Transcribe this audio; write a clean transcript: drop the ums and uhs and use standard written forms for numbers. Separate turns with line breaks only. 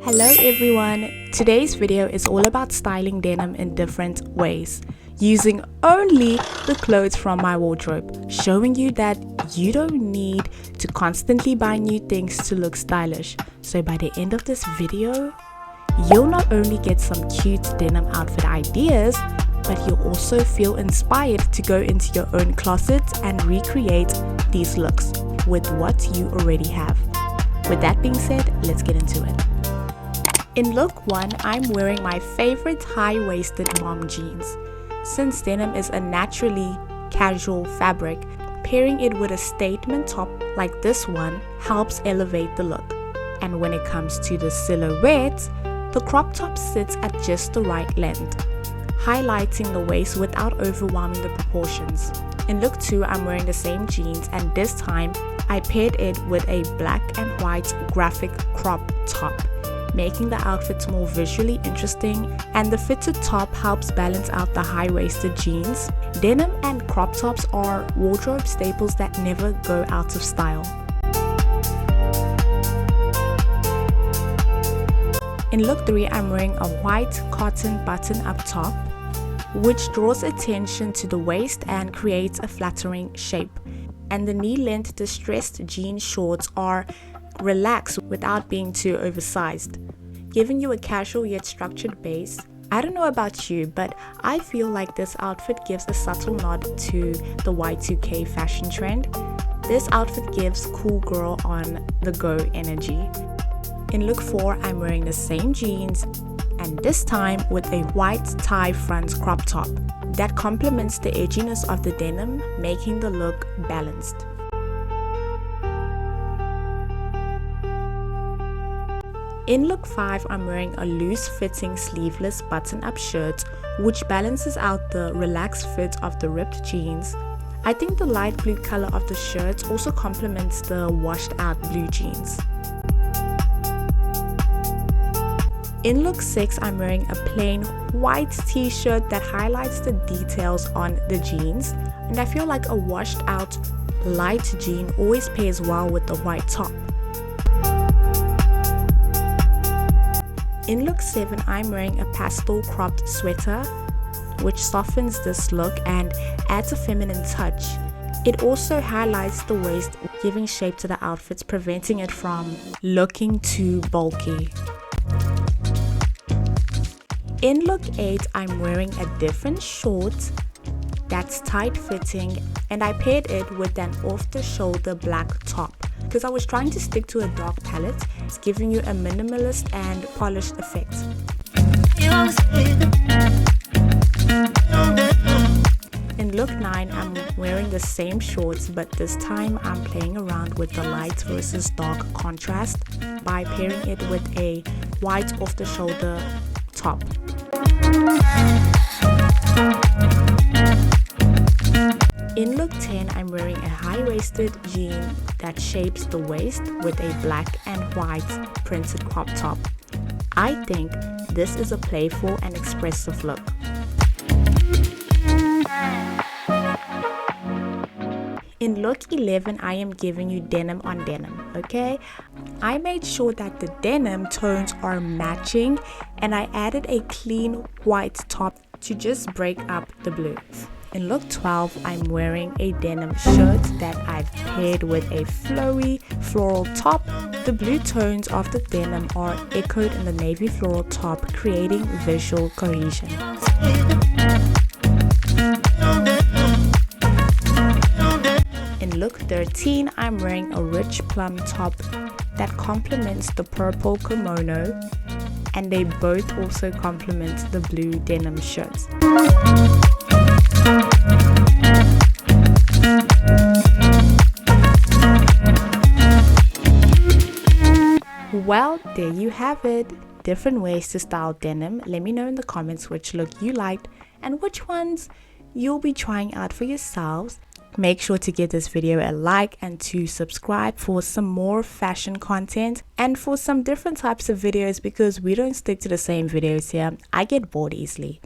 Hello everyone, today's video is all about styling denim in different ways, using only the clothes from my wardrobe, showing you that you don't need to constantly buy new things to look stylish. So by the end of this video, you'll not only get some cute denim outfit ideas, but you'll also feel inspired to go into your own closet and recreate these looks with what you already have. With that being said, let's get into it. In look 1, I'm wearing my favorite high-waisted mom jeans. Since denim is a naturally casual fabric, pairing it with a statement top like this one helps elevate the look. And when it comes to the silhouette, the crop top sits at just the right length, highlighting the waist without overwhelming the proportions. In look 2, I'm wearing the same jeans, and this time I paired it with a black and white graphic crop top, making the outfit more visually interesting, and the fitted top helps balance out the high-waisted jeans. Denim and crop tops are wardrobe staples that never go out of style. In look 3, I'm wearing a white cotton button-up top, which draws attention to the waist and creates a flattering shape. And the knee-length distressed jean shorts are relaxed without being too oversized, giving you a casual yet structured base. I don't know about you, but I feel like this outfit gives a subtle nod to the Y2K fashion trend. This outfit gives cool girl on the go energy. In look 4, I'm wearing the same jeans, and this time with a white tie front crop top that complements the edginess of the denim, making the look balanced. In look 5, I'm wearing a loose-fitting sleeveless button-up shirt, which balances out the relaxed fit of the ripped jeans. I think the light blue color of the shirt also complements the washed-out blue jeans. In look 6, I'm wearing a plain white t-shirt that highlights the details on the jeans, and I feel like a washed-out light jean always pairs well with the white top. In look 7, I'm wearing a pastel cropped sweater, which softens this look and adds a feminine touch. It also highlights the waist, giving shape to the outfits, preventing it from looking too bulky. In look 8, I'm wearing a different short that's tight-fitting, and I paired it with an off-the-shoulder black top because I was trying to stick to a dark palette. It's giving you a minimalist and polished effect. In look 9, I'm wearing the same shorts, but this time I'm playing around with the light versus dark contrast by pairing it with a white off-the-shoulder top. In look 10, I'm wearing a high-waisted jean that shapes the waist with a black and white printed crop top. I think this is a playful and expressive look. In look 11, I am giving you denim on denim, okay? I made sure that the denim tones are matching, and I added a clean white top to just break up the blue. In look 12, I'm wearing a denim shirt that I've paired with a flowy floral top. The blue tones of the denim are echoed in the navy floral top, creating visual cohesion. In look 13, I'm wearing a rich plum top that complements the purple kimono, and they both also complement the blue denim shirts. Well, there you have it. Different ways to style denim. Let me know in the comments which look you liked and which ones you'll be trying out for yourselves. Make sure to give this video a like and to subscribe for some more fashion content and for some different types of videos, because we don't stick to the same videos here. I get bored easily.